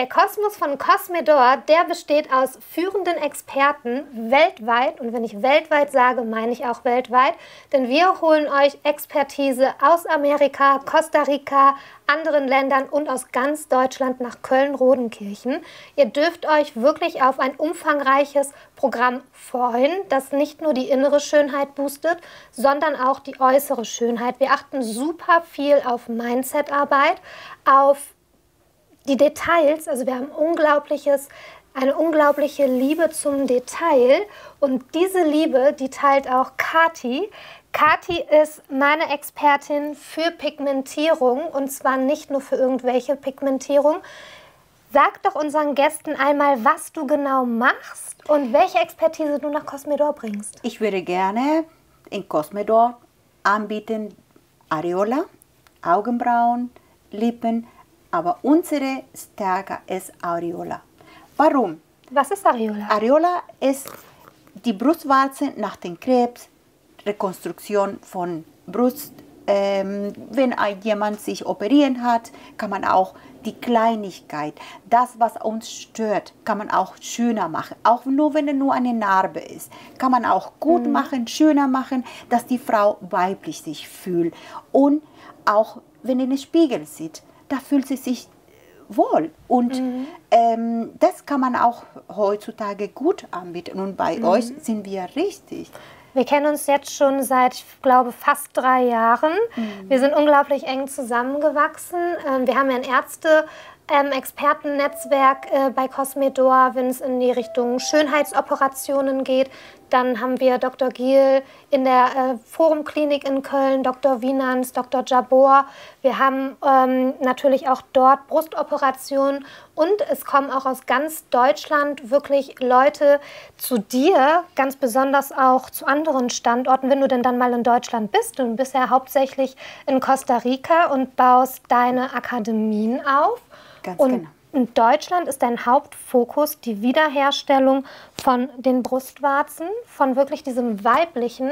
Der Kosmos von Cosmedor, der besteht aus führenden Experten weltweit. Und wenn ich weltweit sage, meine ich auch weltweit. Denn wir holen euch Expertise aus Amerika, Costa Rica, anderen Ländern und aus ganz Deutschland nach Köln-Rodenkirchen. Ihr dürft euch wirklich auf ein umfangreiches Programm freuen, das nicht nur die innere Schönheit boostet, sondern auch die äußere Schönheit. Wir achten super viel auf Mindset-Arbeit, auf die Details. Also wir haben eine unglaubliche Liebe zum Detail. Und diese Liebe, die teilt auch Kathi. Kathi ist meine Expertin für Pigmentierung und zwar nicht nur für irgendwelche Pigmentierung. Sag doch unseren Gästen einmal, was du genau machst und welche Expertise du nach Cosmedor bringst. Ich würde gerne in Cosmedor anbieten Areola, Augenbrauen, Lippen, aber unsere Stärke ist Areola. Warum? Was ist Areola? Areola ist die Brustwarze nach dem Krebs, Rekonstruktion von Brust. Wenn jemand sich operieren hat, kann man auch die Kleinigkeit, das, was uns stört, kann man auch schöner machen. Auch nur, wenn es nur eine Narbe ist, kann man auch gut machen, schöner machen, dass die Frau weiblich sich fühlt. Und auch, wenn in den Spiegel sieht, da fühlt sie sich wohl. Und das kann man auch heutzutage gut anbieten. Und bei euch sind wir richtig. Wir kennen uns jetzt schon seit, ich glaube, fast 3 Jahren. Wir sind unglaublich eng zusammengewachsen. Wir haben ja ein Expertennetzwerk bei Cosmedor, wenn es in die Richtung Schönheitsoperationen geht. Dann haben wir Dr. Giel in der Forumklinik in Köln, Dr. Wienans, Dr. Jabor. Wir haben natürlich auch dort Brustoperationen und es kommen auch aus ganz Deutschland wirklich Leute zu dir, ganz besonders auch zu anderen Standorten, wenn du denn dann mal in Deutschland bist. Du bist ja hauptsächlich in Costa Rica und baust deine Akademien auf. Ganz und genau. in Deutschland ist dein Hauptfokus die Wiederherstellung von den Brustwarzen, von wirklich diesem weiblichen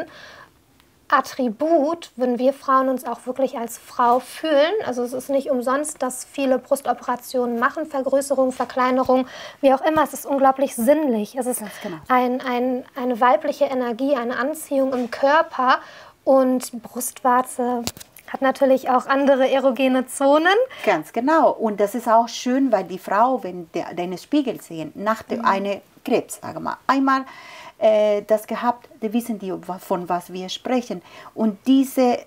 Attribut, wenn wir Frauen uns auch wirklich als Frau fühlen. Also es ist nicht umsonst, dass viele Brustoperationen machen, Vergrößerung, Verkleinerung, wie auch immer. Es ist unglaublich sinnlich. Es ist eine weibliche Energie, eine Anziehung im Körper und Brustwarze hat natürlich auch andere erogene Zonen. Ganz genau. Und das ist auch schön, weil die Frau, wenn deine Spiegel sehen, nach einem Krebs, sagen wir mal, einmal das gehabt, die wissen die, von was wir sprechen. Und diese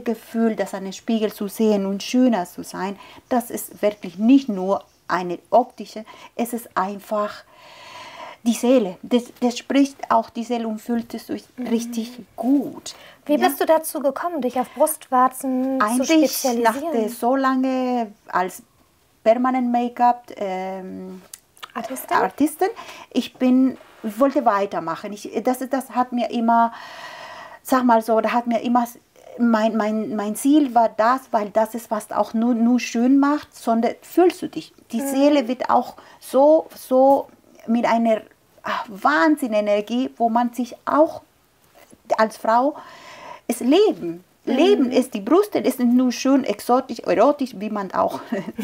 Gefühl, das an den Spiegel zu sehen und schöner zu sein, das ist wirklich nicht nur eine optische, es ist einfach die Seele. Das spricht auch die Seele und fühlt es richtig gut. Wie bist du dazu gekommen, dich auf Brustwarzen zu spezialisieren? Nach so lange als permanent Make-up Artistin, ich wollte weitermachen. Das hat mir immer, sag mal so, da hat mir immer mein Ziel war das, weil das ist, was auch nur schön macht, sondern fühlst du dich. Die Seele wird auch so mit einer Wahnsinnenergie, wo man sich auch als Frau es Leben ist, die Brust ist nicht nur schön, exotisch, erotisch, wie man auch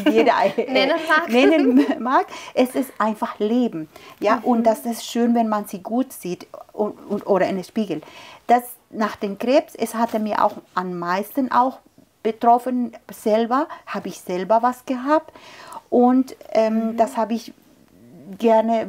jeder nennen mag. Es ist einfach Leben. Ja? Und das ist schön, wenn man sie gut sieht oder in den Spiegel. Das nach dem Krebs, es hatte mir auch am meisten auch betroffen, habe ich selber was gehabt. Und das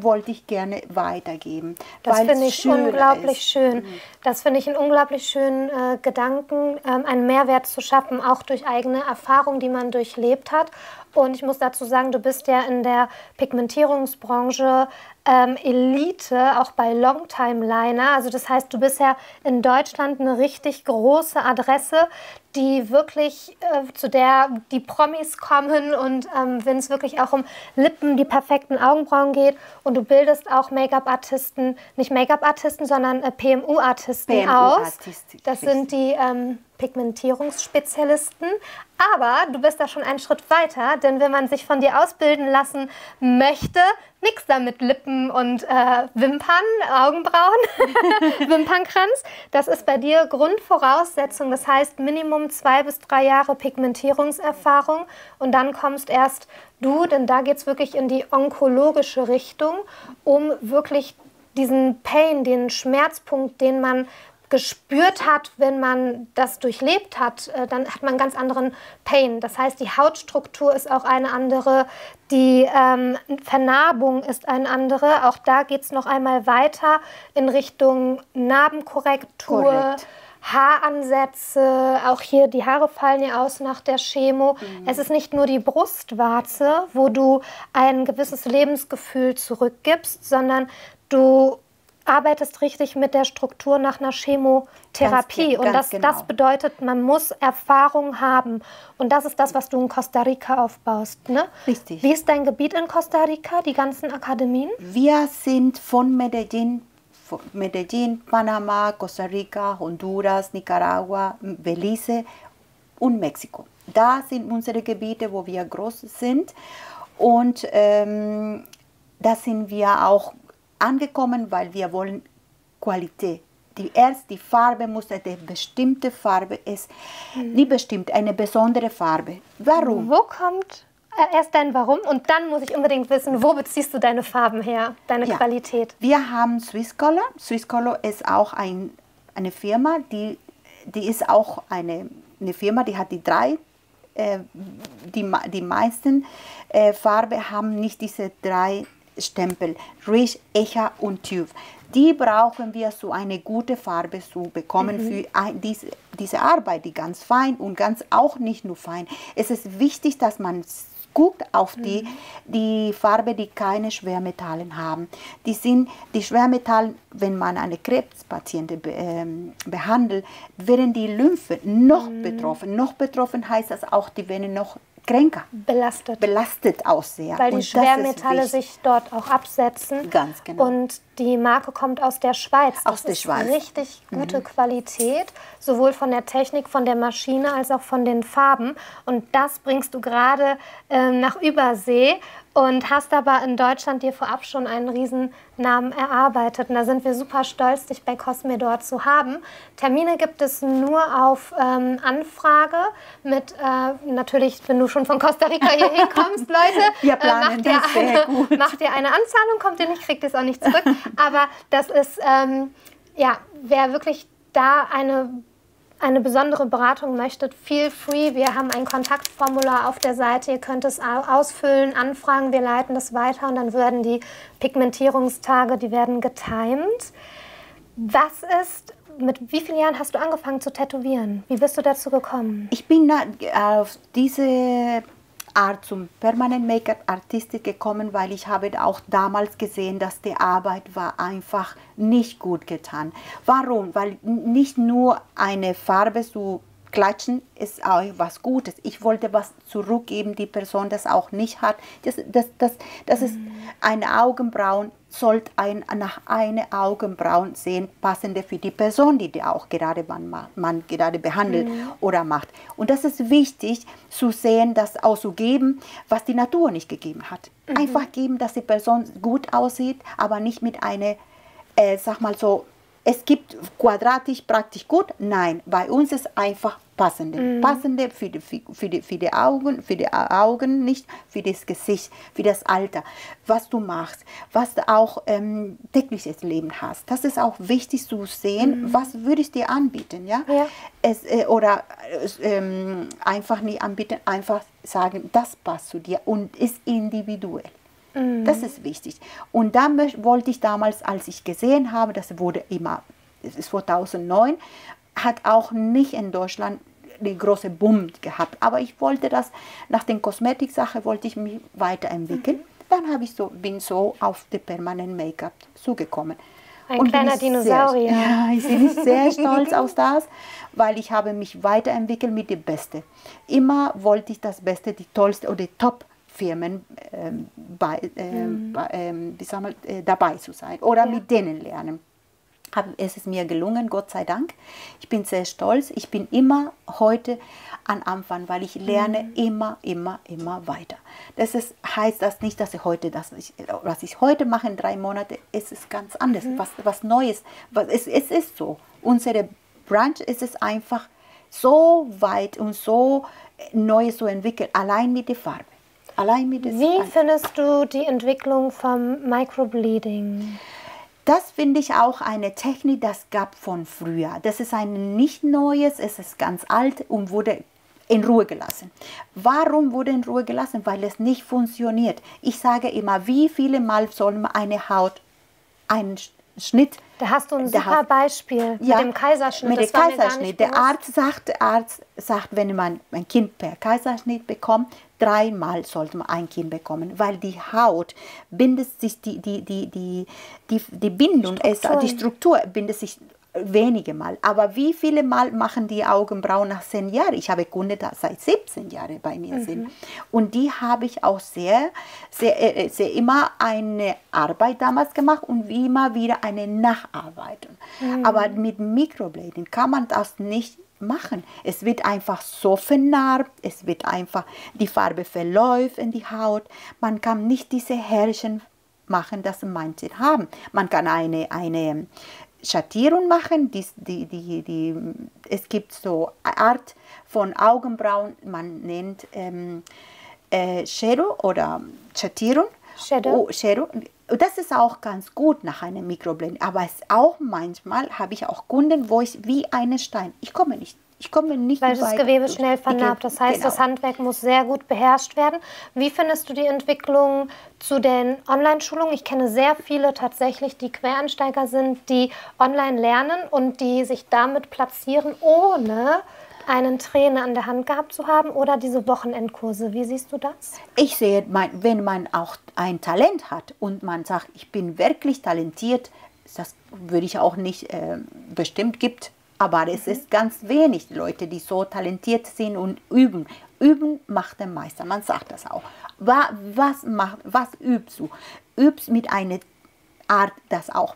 wollte ich gerne weitergeben. Das finde ich unglaublich schön. Das finde ich einen unglaublich schönen Gedanken, einen Mehrwert zu schaffen, auch durch eigene Erfahrung, die man durchlebt hat. Und ich muss dazu sagen, du bist ja in der Pigmentierungsbranche Elite, auch bei Longtime Liner. Also das heißt, du bist ja in Deutschland eine richtig große Adresse, die wirklich, zu der die Promis kommen und wenn es wirklich auch um Lippen, die perfekten Augenbrauen geht und du bildest auch Make-up-Artisten, nicht Make-up-Artisten, sondern PMU-Artisten aus. Das sind die Pigmentierungsspezialisten. Aber du bist da schon einen Schritt weiter, denn wenn man sich von dir ausbilden lassen möchte, nichts da mit Lippen und Wimpern, Augenbrauen, Wimpernkranz. Das ist bei dir Grundvoraussetzung. Das heißt Minimum 2 bis 3 Jahre Pigmentierungserfahrung. Und dann kommst erst du, denn da geht es wirklich in die onkologische Richtung, um wirklich diesen Pain, den Schmerzpunkt, den man gespürt hat, wenn man das durchlebt hat, dann hat man einen ganz anderen Pain. Das heißt, die Hautstruktur ist auch eine andere, die Vernarbung ist eine andere. Auch da geht es noch einmal weiter in Richtung Narbenkorrektur, Korrekt. Haaransätze, auch hier die Haare fallen ja aus nach der Chemo. Es ist nicht nur die Brustwarze, wo du ein gewisses Lebensgefühl zurückgibst, sondern du arbeitest richtig mit der Struktur nach einer Chemotherapie. Und das bedeutet, man muss Erfahrung haben. Und das ist das, was du in Costa Rica aufbaust. Ne? Richtig. Wie ist dein Gebiet in Costa Rica, die ganzen Akademien? Wir sind von Medellín, Panama, Costa Rica, Honduras, Nicaragua, Belize und Mexiko. Da sind unsere Gebiete, wo wir groß sind. Und da sind wir auch angekommen, weil wir wollen Qualität. Die Farbe muss eine bestimmte Farbe ist, nicht bestimmt, eine besondere Farbe. Warum? Wo kommt erst dein Warum und dann muss ich unbedingt wissen, wo beziehst du deine Farben her, deine Qualität? Wir haben Swiss Color. Swiss Color ist auch eine Firma, die ist auch eine Firma, die hat die drei. Die meisten Farben haben nicht diese drei Stempel, Rich, Echa und TÜV. Die brauchen wir, so eine gute Farbe zu bekommen für diese Arbeit, die ganz fein und ganz auch nicht nur fein. Es ist wichtig, dass man guckt auf die Farbe, die keine Schwermetallen haben. Die Schwermetalle, wenn man eine Krebspatientin behandelt, werden die Lymphe noch betroffen. Noch betroffen heißt das auch, die werden noch kränker. Belastet aussehen. Weil die Schwermetalle sich dort auch absetzen. Ganz genau. Und die Marke kommt aus der Schweiz. Aus der Schweiz. Richtig gute Qualität, sowohl von der Technik, von der Maschine, als auch von den Farben. Und das bringst du gerade nach Übersee und hast aber in Deutschland dir vorab schon einen Riesennamen erarbeitet. Und da sind wir super stolz, dich bei Cosmedor zu haben. Termine gibt es nur auf Anfrage mit, natürlich, wenn du schon von Costa Rica hierhin kommst, Leute, macht ihr eine Anzahlung, kommt ihr nicht, kriegt ihr es auch nicht zurück. Aber das ist, wer wirklich da eine besondere Beratung möchtet, feel free. Wir haben ein Kontaktformular auf der Seite. Ihr könnt es ausfüllen, anfragen. Wir leiten das weiter und dann werden die Pigmentierungstage, die werden getimed. Mit wie vielen Jahren hast du angefangen zu tätowieren? Wie bist du dazu gekommen? Ich bin auf diese Art zum Permanent Make-up Artistik gekommen, weil ich habe auch damals gesehen, dass die Arbeit war einfach nicht gut getan. Warum? Weil nicht nur eine Farbe zu klatschen ist auch was Gutes. Ich wollte was zurückgeben, die Person das auch nicht hat. Das ist eine Augenbrauen, sollte nach einer Augenbrauen sehen, passende für die Person, die auch gerade man gerade behandelt oder macht. Und das ist wichtig zu sehen, das auszugeben, was die Natur nicht gegeben hat. Einfach geben, dass die Person gut aussieht, aber nicht mit einer, sag mal so, es gibt quadratisch praktisch gut. Nein, bei uns ist einfach passende. Passende für die Augen, nicht für das Gesicht, für das Alter. Was du machst, was du auch tägliches Leben hast. Das ist auch wichtig zu sehen, was würde ich dir anbieten. Ja? Einfach nicht anbieten, einfach sagen, das passt zu dir und ist individuell. Das ist wichtig. Und da wollte ich damals, als ich gesehen habe, das wurde immer, es ist 2009, hat auch nicht in Deutschland die große Boom gehabt. Aber ich wollte das, nach der Kosmetik-Sache wollte ich mich weiterentwickeln. Dann bin so auf die Permanent Make-up zugekommen. Ein kleiner Dinosaurier. Ich bin sehr stolz auf das, weil ich habe mich weiterentwickelt mit dem Beste. Immer wollte ich das Beste, die tollste oder die Top-Firmen dabei zu sein oder mit denen lernen. Es ist mir gelungen, Gott sei Dank. Ich bin sehr stolz. Ich bin immer heute am Anfang, weil ich lerne immer weiter. Heißt das nicht, dass was ich heute mache in 3 Monaten, es ist ganz anders, was Neues. Es ist so. Unsere Branche ist es einfach so weit und so Neues zu entwickeln, allein mit der Farbe. Wie findest du die Entwicklung vom Microbleeding? Das finde ich auch eine Technik, das gab von früher. Das ist ein nicht neues, es ist ganz alt und wurde in Ruhe gelassen. Warum wurde in Ruhe gelassen? Weil es nicht funktioniert. Ich sage immer, wie viele Mal soll man eine Haut, einen Schnitt. Da hast du ein super Beispiel mit dem Kaiserschnitt. Mit dem Kaiserschnitt. Der Arzt sagt, wenn man ein Kind per Kaiserschnitt bekommt, 3 Mal sollte man ein Kind bekommen, weil die Haut bindet sich, die Bindung, die Struktur bindet sich wenige Mal. Aber wie viele Mal machen die Augenbrauen nach 10 Jahren? Ich habe Kunden, die seit 17 Jahren bei mir sind. Und die habe ich auch sehr immer eine Arbeit damals gemacht und immer wieder eine Nacharbeitung. Aber mit Microblading kann man das nicht machen. Es wird einfach so vernarbt, die Farbe verläuft in die Haut. Man kann nicht diese Härchen machen, das manche haben. Man kann eine Schattierung machen. Es gibt so eine Art von Augenbrauen, man nennt Shadow oder Schattierung. Shadow. Das ist auch ganz gut nach einem Microblading. Aber auch manchmal habe ich auch Kunden, wo ich wie einen Stein, ich komme nicht weil das Gewebe schnell vernarbt. Das heißt, das Handwerk muss sehr gut beherrscht werden. Wie findest du die Entwicklung zu den Online-Schulungen? Ich kenne sehr viele tatsächlich, die Quereinsteiger sind, die online lernen und die sich damit platzieren, ohne einen Trainer an der Hand gehabt zu haben oder diese Wochenendkurse. Wie siehst du das? Ich sehe, wenn man auch ein Talent hat und man sagt, ich bin wirklich talentiert, das würde ich auch nicht bestimmt gibt. Aber es ist ganz wenig Leute, die so talentiert sind und üben. Üben macht den Meister, man sagt das auch. Was übst du? Übst mit einer Art, das auch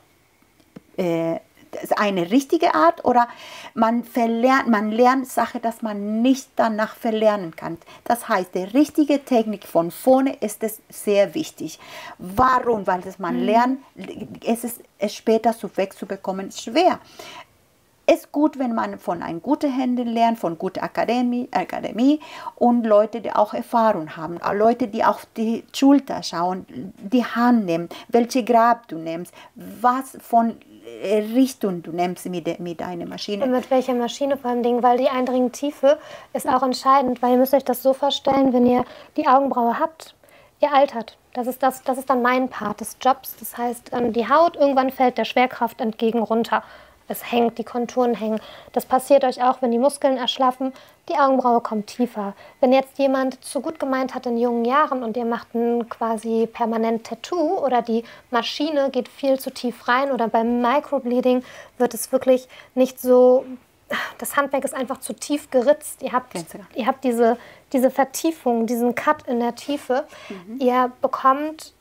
eine richtige Art, oder man lernt Sachen, dass man nicht danach verlernen kann. Das heißt, die richtige Technik von vorne ist es sehr wichtig. Warum? Weil man lernt, es später wegzubekommen schwer. Es ist gut, wenn man von einem guten Händler lernt, von guter Akademie und Leute, die auch Erfahrung haben. Leute, die auf die Schulter schauen, die Hand nehmen, welche Grab du nimmst, was von Richtung du nimmst mit einer Maschine. Und mit welcher Maschine vor allem, weil die Eindringtiefe ist auch entscheidend, weil ihr müsst euch das so vorstellen, wenn ihr die Augenbraue habt, ihr altert. Das ist dann mein Part des Jobs. Das heißt, die Haut, irgendwann fällt der Schwerkraft entgegen runter. Es hängt, die Konturen hängen. Das passiert euch auch, wenn die Muskeln erschlaffen. Die Augenbraue kommt tiefer. Wenn jetzt jemand zu gut gemeint hat in jungen Jahren und ihr macht ein quasi permanent Tattoo oder die Maschine geht viel zu tief rein oder beim Microbleeding wird es wirklich nicht so, das Handwerk ist einfach zu tief geritzt. Ihr habt diese Vertiefung, diesen Cut in der Tiefe. Ihr bekommt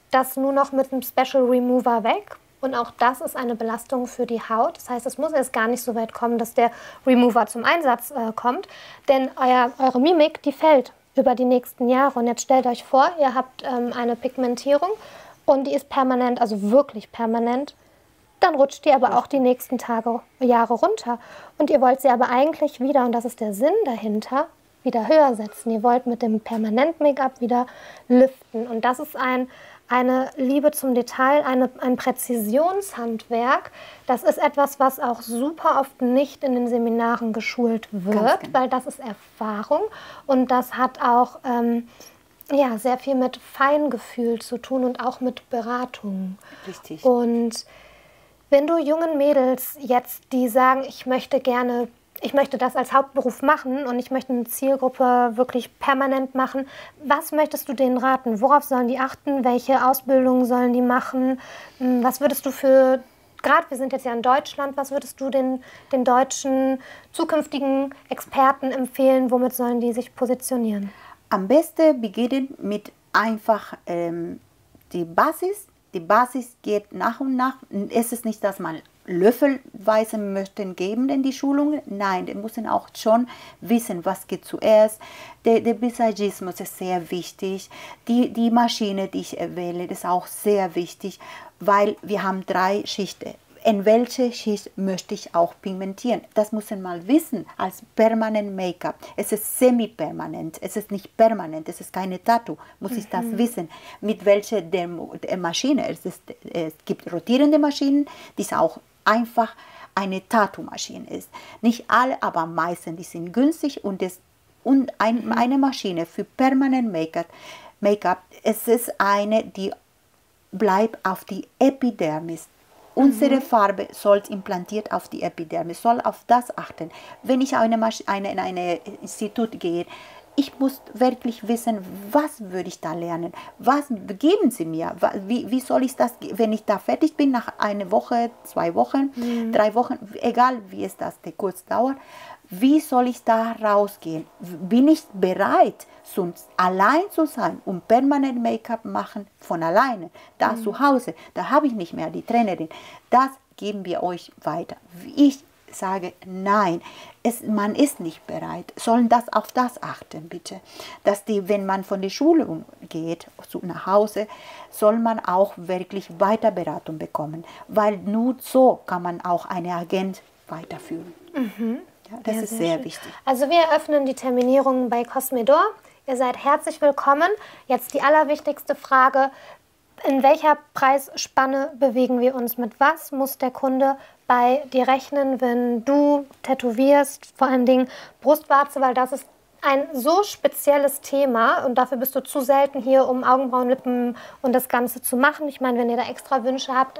das nur noch mit einem Special Remover weg. Und auch das ist eine Belastung für die Haut. Das heißt, es muss erst gar nicht so weit kommen, dass der Remover zum Einsatz kommt. Denn eure Mimik, die fällt über die nächsten Jahre. Und jetzt stellt euch vor, ihr habt eine Pigmentierung und die ist permanent, also wirklich permanent. Dann rutscht die aber auch die nächsten Jahre runter. Und ihr wollt sie aber eigentlich wieder, und das ist der Sinn dahinter, wieder höher setzen. Ihr wollt mit dem Permanent-Make-up wieder lüften. Und das ist eine Liebe zum Detail, ein Präzisionshandwerk. Das ist etwas, was auch super oft nicht in den Seminaren geschult wird, weil das ist Erfahrung und das hat auch sehr viel mit Feingefühl zu tun und auch mit Beratung. Richtig. Und wenn du jungen Mädels jetzt, die sagen, ich möchte das als Hauptberuf machen und ich möchte eine Zielgruppe wirklich permanent machen. Was möchtest du denen raten? Worauf sollen die achten? Welche Ausbildungen sollen die machen? Was würdest du gerade wir sind jetzt ja in Deutschland, was würdest du den deutschen zukünftigen Experten empfehlen? Womit sollen die sich positionieren? Am besten beginnen mit einfach die Basis. Die Basis geht nach und nach. Es ist nicht, dass man löffelweise möchten geben in die Schulungen. Nein, die müssen auch schon wissen, was geht zuerst. Der Visagismus ist sehr wichtig. Die Maschine, die ich wähle, ist auch sehr wichtig, weil wir haben 3 Schichten. In welche Schicht möchte ich auch pigmentieren? Das muss man mal wissen als permanent Make-up. Es ist semi-permanent, es ist nicht permanent, es ist keine Tattoo. Muss ich das wissen? Mit welcher der Maschine? Es gibt rotierende Maschinen, die ist auch einfach eine Tattoo-Maschine ist. Nicht alle, aber meistens die sind günstig und eine Maschine für permanent Make-up, es ist eine, die bleibt auf die Epidermis. Unsere Farbe soll implantiert auf die Epidermis, soll auf das achten. Wenn ich in ein Institut gehe, ich muss wirklich wissen, was würde ich da lernen? Was geben Sie mir? Wie soll ich das, wenn ich da fertig bin, nach einer Woche, 2 Wochen, 3 Wochen, egal wie es das kurz dauert, wie soll ich da rausgehen? Bin ich bereit, sonst allein zu sein und permanent Make-up machen von alleine, da zu Hause, da habe ich nicht mehr die Trainerin. Das geben wir euch weiter. Ich sage nein, man ist nicht bereit. Sollen das auf das achten, bitte. Dass wenn man von der Schule geht, nach Hause, soll man auch wirklich Weiterberatung bekommen, weil nur so kann man auch einen Agent weiterführen. Ja, das ist sehr wichtig. Also wir eröffnen die Terminierung bei Cosmedor. Ihr seid herzlich willkommen. Jetzt die allerwichtigste Frage. In welcher Preisspanne bewegen wir uns? Mit was muss der Kunde bei dir rechnen, wenn du tätowierst? Vor allen Dingen Brustwarze, weil das ist ein so spezielles Thema und dafür bist du zu selten hier, um Augenbrauen, Lippen und das Ganze zu machen. Ich meine, wenn ihr da extra Wünsche habt,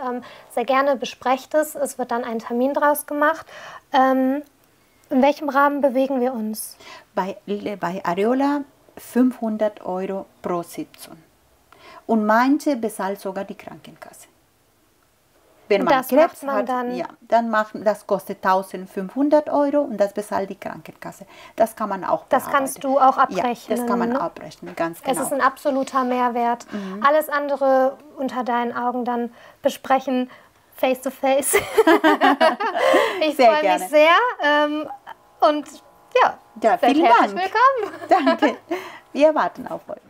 sehr gerne besprecht es. Es wird dann ein Termin draus gemacht. In welchem Rahmen bewegen wir uns? Bei Areola 500 € pro Sitzung. Und manche bezahlt sogar die Krankenkasse. Wenn man Krebs hat, ja, das kostet 1.500 € und das bezahlt die Krankenkasse. Das kann man auch bearbeiten. Das kannst du auch abrechnen. Ja, das kann man abrechnen, ganz genau. Es ist ein absoluter Mehrwert. Alles andere unter deinen Augen dann besprechen, face to face. Ich freue mich sehr. Und ja, vielen herzlich Dank. willkommen. Danke. Wir warten auf euch.